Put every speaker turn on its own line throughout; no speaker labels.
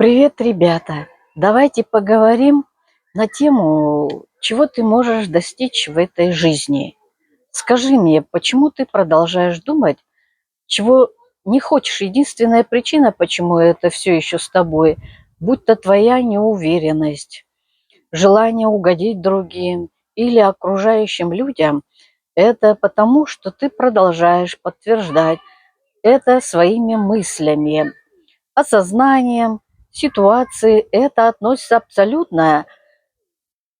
Привет, ребята! Давайте поговорим на тему, чего ты можешь достичь в этой жизни. Скажи мне, почему ты продолжаешь думать, чего не хочешь? Единственная причина, почему это все еще с тобой, будь то твоя неуверенность, желание угодить другим или окружающим людям, это потому, что ты продолжаешь подтверждать это своими мыслями, осознанием ситуации. Это относится абсолютно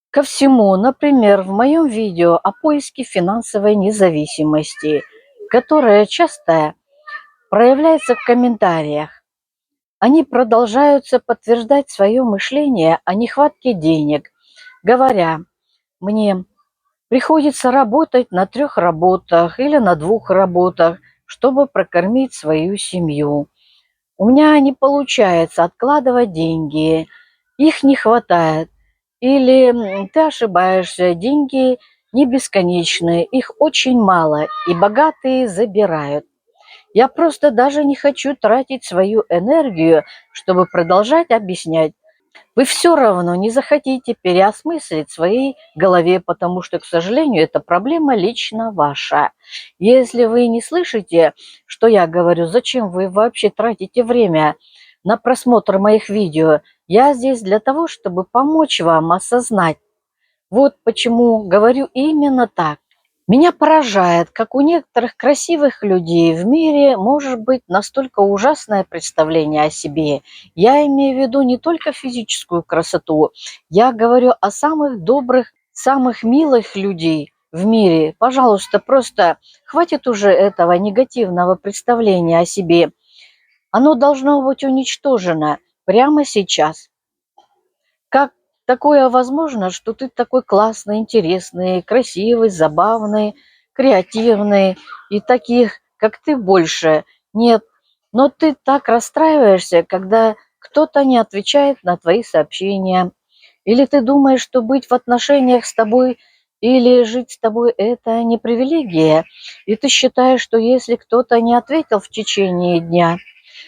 ко всему. Например, в моем видео о поиске финансовой независимости, которая часто проявляется в комментариях. Они продолжаются подтверждать свое мышление о нехватке денег, говоря: мне приходится работать на 3 работах или на 2 работах, чтобы прокормить свою семью. У меня не получается откладывать деньги, их не хватает. Или ты ошибаешься, деньги не бесконечные, их очень мало, и богатые забирают. Я просто даже не хочу тратить свою энергию, чтобы продолжать объяснять. Вы все равно не захотите переосмыслить в своей голове, потому что, к сожалению, эта проблема лично ваша. Если вы не слышите, что я говорю, зачем вы вообще тратите время на просмотр моих видео? Я здесь для того, чтобы помочь вам осознать. Вот почему говорю именно так. Меня поражает, как у некоторых красивых людей в мире может быть настолько ужасное представление о себе. Я имею в виду не только физическую красоту, я говорю о самых добрых, самых милых людей в мире. Пожалуйста, просто хватит уже этого негативного представления о себе. Оно должно быть уничтожено прямо сейчас. Как такое возможно, что ты такой классный, интересный, красивый, забавный, креативный, и таких, как ты, больше нет. Но ты так расстраиваешься, когда кто-то не отвечает на твои сообщения. Или ты думаешь, что быть в отношениях с тобой или жить с тобой – это не привилегия. И ты считаешь, что если кто-то не ответил в течение дня,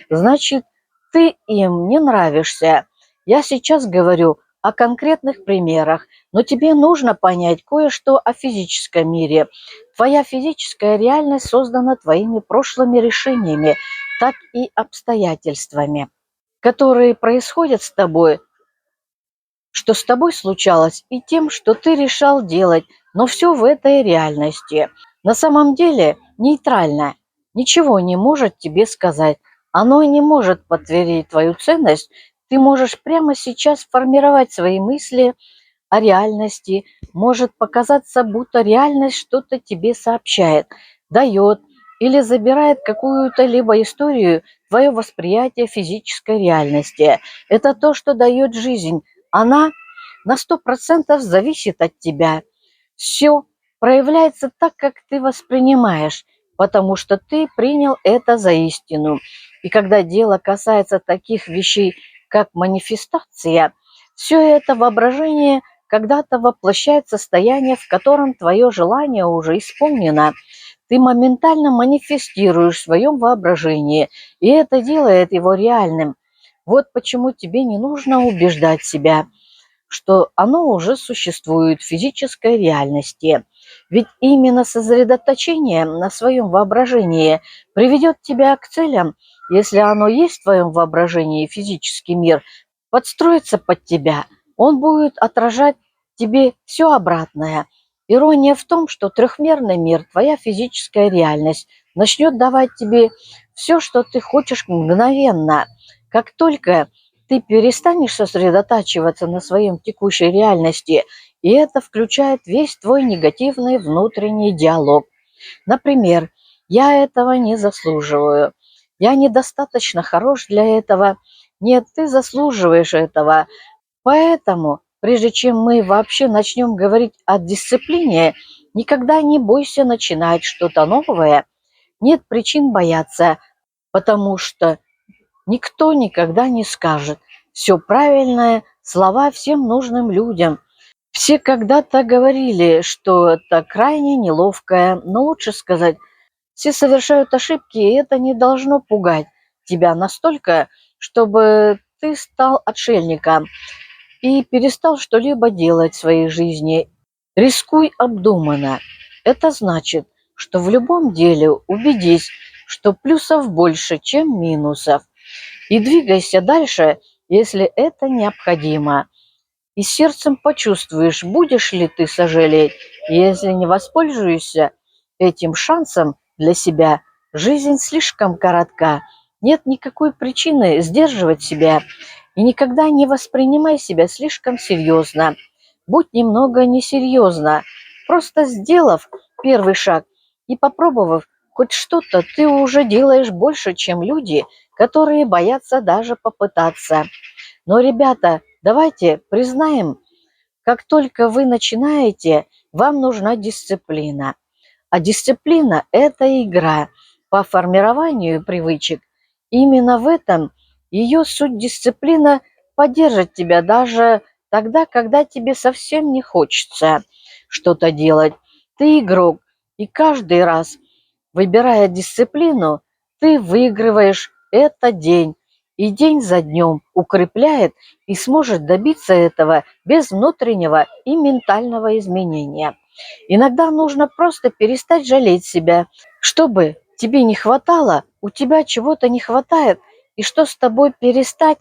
значит, ты им не нравишься. Я сейчас говорю о конкретных примерах, но тебе нужно понять кое-что о физическом мире. Твоя физическая реальность создана твоими прошлыми решениями, так и обстоятельствами, которые происходят с тобой, что с тобой случалось, и тем, что ты решал делать, но все в этой реальности. На самом деле нейтрально, ничего не может тебе сказать. Оно не может подтвердить твою ценность. Ты можешь прямо сейчас формировать свои мысли о реальности. Может показаться, будто реальность что-то тебе сообщает, дает или забирает какую-то либо историю, твое восприятие физической реальности. Это то, что дает жизнь. Она на 100% зависит от тебя. Все проявляется так, как ты воспринимаешь, потому что ты принял это за истину. И когда дело касается таких вещей, как манифестация, все это воображение когда-то воплощает состояние, в котором твое желание уже исполнено. Ты моментально манифестируешь в своем воображении, и это делает его реальным. Вот почему тебе не нужно убеждать себя, что оно уже существует в физической реальности. Ведь именно сосредоточение на своем воображении приведет тебя к целям. Если оно есть в твоем воображении, физический мир, подстроится под тебя, он будет отражать тебе все обратное. Ирония в том, что трехмерный мир, твоя физическая реальность, начнет давать тебе все, что ты хочешь мгновенно. Как только ты перестанешь сосредотачиваться на своем текущей реальности, и это включает весь твой негативный внутренний диалог. Например, я этого не заслуживаю, я недостаточно хорош для этого. Нет, ты заслуживаешь этого. Поэтому, прежде чем мы вообще начнем говорить о дисциплине, никогда не бойся начинать что-то новое. Нет причин бояться, потому что никто никогда не скажет все правильное, слова всем нужным людям. Все когда-то говорили, что это крайне неловкое, но лучше сказать, все совершают ошибки, и это не должно пугать тебя настолько, чтобы ты стал отшельником и перестал что-либо делать в своей жизни. Рискуй обдуманно. Это значит, что в любом деле убедись, что плюсов больше, чем минусов. И двигайся дальше, если это необходимо. И сердцем почувствуешь, будешь ли ты сожалеть. Если не воспользуешься этим шансом для себя, жизнь слишком коротка. Нет никакой причины сдерживать себя. И никогда не воспринимай себя слишком серьезно. Будь немного несерьезно. Просто сделав первый шаг и попробовав хоть что-то, ты уже делаешь больше, чем люди, которые боятся даже попытаться. Но, ребята, давайте признаем, как только вы начинаете, вам нужна дисциплина. А дисциплина – это игра по формированию привычек. Именно в этом ее суть. Дисциплина поддержит тебя даже тогда, когда тебе совсем не хочется что-то делать. Ты игрок, и каждый раз, выбирая дисциплину, ты выигрываешь этот день. И день за днем укрепляет и сможет добиться этого без внутреннего и ментального изменения. Иногда нужно просто перестать жалеть себя, чтобы тебе не хватало, у тебя чего-то не хватает, и что с тобой перестать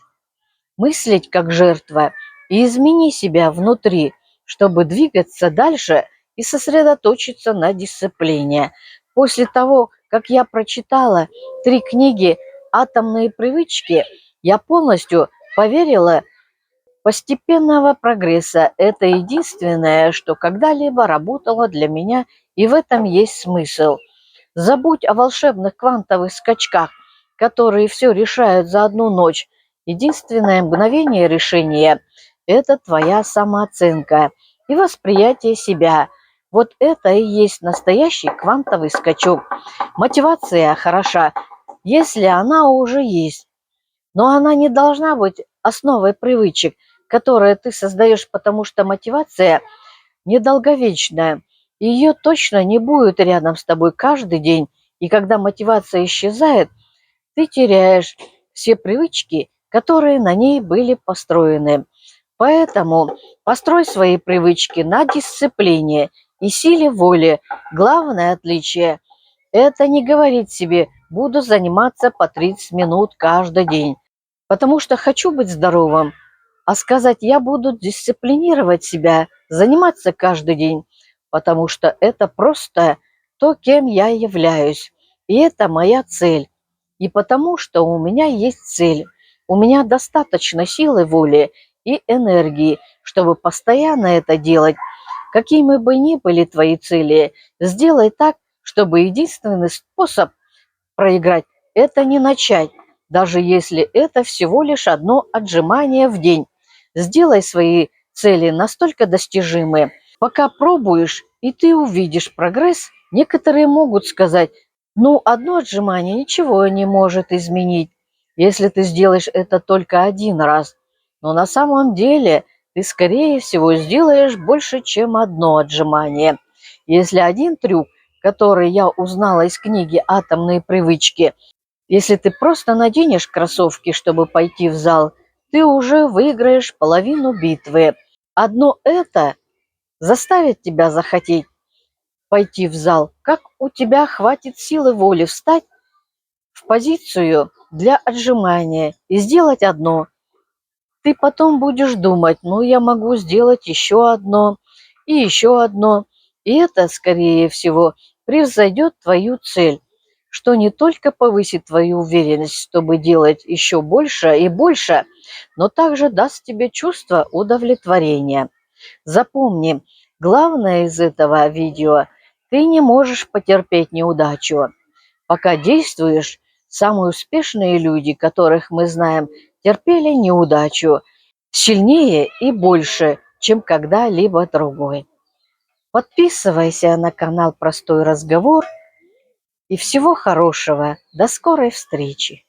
мыслить как жертва и измени себя внутри, чтобы двигаться дальше и сосредоточиться на дисциплине. После того, как я прочитала 3 книги «Атомные привычки», я полностью поверила постепенного прогресса. Это единственное, что когда-либо работало для меня, и в этом есть смысл. Забудь о волшебных квантовых скачках, которые все решают за одну ночь. Единственное мгновение решения – это твоя самооценка и восприятие себя. Вот это и есть настоящий квантовый скачок. Мотивация хороша, если она уже есть. Но она не должна быть основой привычек, которые ты создаешь, потому что мотивация недолговечная. Ее точно не будет рядом с тобой каждый день. И когда мотивация исчезает, ты теряешь все привычки, которые на ней были построены. Поэтому построй свои привычки на дисциплине и силе воли. Главное отличие – это не говорить себе «буду заниматься по 30 минут каждый день», потому что хочу быть здоровым, а сказать «я буду дисциплинировать себя, заниматься каждый день», потому что это просто то, кем я являюсь, и это моя цель. И потому что у меня есть цель, у меня достаточно силы воли и энергии, чтобы постоянно это делать. Какими бы ни были твои цели, сделай так, чтобы единственный способ проиграть – это не начать, даже если это всего лишь одно отжимание в день. Сделай свои цели настолько достижимы, пока пробуешь, и ты увидишь прогресс. Некоторые могут сказать, ну, одно отжимание ничего не может изменить, если ты сделаешь это только один раз. Но на самом деле ты, скорее всего, сделаешь больше, чем одно отжимание. Если один трюк, который я узнала из книги «Атомные привычки», если ты просто наденешь кроссовки, чтобы пойти в зал, ты уже выиграешь половину битвы. Одно это заставит тебя захотеть пойти в зал. Как у тебя хватит силы воли встать в позицию для отжимания и сделать одно. Ты потом будешь думать, ну, я могу сделать еще одно и еще одно. И это, скорее всего, превзойдет твою цель, что не только повысит твою уверенность, чтобы делать еще больше и больше, но также даст тебе чувство удовлетворения. Запомни, главное из этого видео – ты не можешь потерпеть неудачу. Пока действуешь, самые успешные люди, которых мы знаем, терпели неудачу сильнее и больше, чем когда-либо другой. Подписывайся на канал «Простой разговор» и всего хорошего. До скорой встречи!